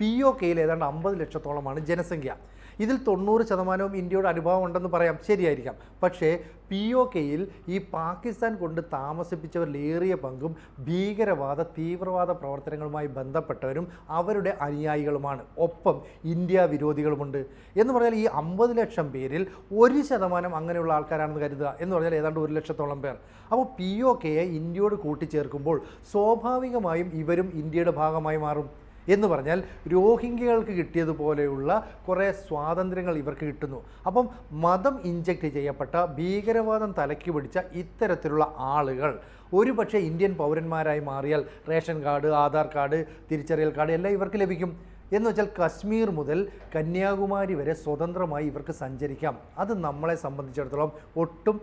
POKയിൽ ഏതാണ്ട് 50 ലക്ഷത്തോളമാണ് ജനസംഖ്യ. ഇതിൽ 90% ഇന്ത്യയുടെ അനുഭവം ഉണ്ടെന്ന് പറയാം, ശരിയായിരിക്കാം. പക്ഷേ POKയിൽ ഈ പാകിസ്ഥാൻ കൊണ്ട് താമസിപ്പിച്ചവരിലേറിയ പങ്കും ഭീകരവാദ തീവ്രവാദ പ്രവർത്തനങ്ങളുമായി ബന്ധപ്പെട്ടവരും അവരുടെ അനുയായികളുമാണ്. ഒപ്പം ഇന്ത്യ വിരോധികളുമുണ്ട്. എന്ന് പറഞ്ഞാൽ ഈ 50 ലക്ഷം പേരിൽ 1% അങ്ങനെയുള്ള ആൾക്കാരാണെന്ന് കരുതുക. എന്ന് പറഞ്ഞാൽ ഏതാണ്ട് 1 ലക്ഷത്തോളം പേർ. അപ്പോൾ POKയെ ഇന്ത്യയോട് കൂട്ടിച്ചേർക്കുമ്പോൾ സ്വാഭാവികമായും ഇവരും ഇന്ത്യയുടെ ഭാഗമായി മാറും. എന്ന് പറഞ്ഞാൽ രോഹിംഗ്യകൾക്ക് കിട്ടിയതുപോലെയുള്ള കുറേ സ്വാതന്ത്ര്യങ്ങൾ ഇവർക്ക് കിട്ടുന്നു. അപ്പം മതം ഇഞ്ചക്റ്റ് ചെയ്യപ്പെട്ട ഭീകരവാദം തലയ്ക്ക് പിടിച്ച ഇത്തരത്തിലുള്ള ആളുകൾ ഒരുപക്ഷെ ഇന്ത്യൻ പൗരന്മാരായി മാറിയാൽ റേഷൻ കാർഡ്, ആധാർ കാർഡ്, തിരിച്ചറിയൽ കാർഡ് എല്ലാം ഇവർക്ക് ലഭിക്കും. എന്ന് വെച്ചാൽ കശ്മീർ മുതൽ കന്യാകുമാരി വരെ സ്വതന്ത്രമായി ഇവർക്ക് സഞ്ചരിക്കാം. അത് നമ്മളെ സംബന്ധിച്ചിടത്തോളം ഒട്ടും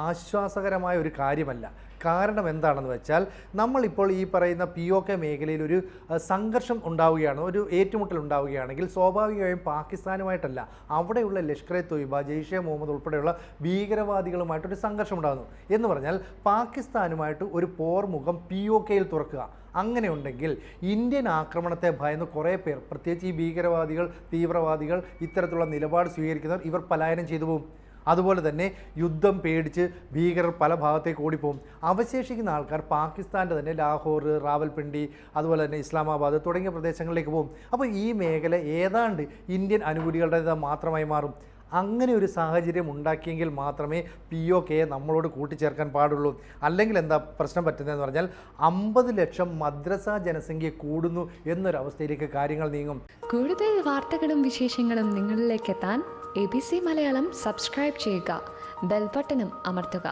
ആശ്വാസകരമായ ഒരു കാര്യമല്ല. കാരണം എന്താണെന്ന് വെച്ചാൽ നമ്മളിപ്പോൾ ഈ പറയുന്ന POK മേഖലയിൽ ഒരു സംഘർഷം ഉണ്ടാവുകയാണ്, ഒരു ഏറ്റുമുട്ടൽ ഉണ്ടാവുകയാണെങ്കിൽ സ്വാഭാവികമായും പാകിസ്ഥാനുമായിട്ടല്ല, അവിടെയുള്ള ലഷ്കർ-ഇ-തൊയ്ബ, ജെയ്ഷെ മുഹമ്മദ് ഉൾപ്പെടെയുള്ള ഭീകരവാദികളുമായിട്ടൊരു സംഘർഷം ഉണ്ടാകുന്നു. എന്ന് പറഞ്ഞാൽ പാകിസ്ഥാനുമായിട്ട് ഒരു പോർമുഖം POKയിൽ തുറക്കുക. അങ്ങനെ ഉണ്ടെങ്കിൽ ഇന്ത്യൻ ആക്രമണത്തെ ഭയന്ന് കുറേ പേർ, പ്രത്യേകിച്ച് ഈ ഭീകരവാദികൾ, തീവ്രവാദികൾ, ഇത്തരത്തിലുള്ള നിലപാട് സ്വീകരിക്കുന്നവർ ഇവർ പലായനം ചെയ്തു പോകും. അതുപോലെ തന്നെ യുദ്ധം പേടിച്ച് ഭീകരർ പല ഭാഗത്തേക്ക് ഓടിപ്പോകും. അവശേഷിക്കുന്ന ആൾക്കാർ പാകിസ്ഥാൻ്റെ തന്നെ ലാഹോർ, റാവൽപിണ്ടി, അതുപോലെ തന്നെ ഇസ്ലാമാബാദ് തുടങ്ങിയ പ്രദേശങ്ങളിലേക്ക് പോകും. അപ്പോൾ ഈ മേഖല ഏതാണ്ട് ഇന്ത്യൻ അനുകൂലികളുടേത് മാത്രമായി മാറും. അങ്ങനെ ഒരു സാഹചര്യം ഉണ്ടാക്കിയെങ്കിൽ മാത്രമേ POKയെ നമ്മളോട് കൂട്ടിച്ചേർക്കാൻ പാടുള്ളൂ. അല്ലെങ്കിൽ എന്താ പ്രശ്നം പറ്റുന്നതെന്ന് പറഞ്ഞാൽ 50 ലക്ഷം മദ്രസ ജനസംഖ്യ കൂടുന്നു എന്നൊരവസ്ഥയിലേക്ക് കാര്യങ്ങൾ നീങ്ങും. കൂടുതൽ വാർത്തകളും വിശേഷങ്ങളും നിങ്ങളിലേക്ക് എത്താൻ ABC മലയാളം സബ്സ്ക്രൈബ് ചെയ്യുക, ബെൽ ബട്ടണും അമർത്തുക.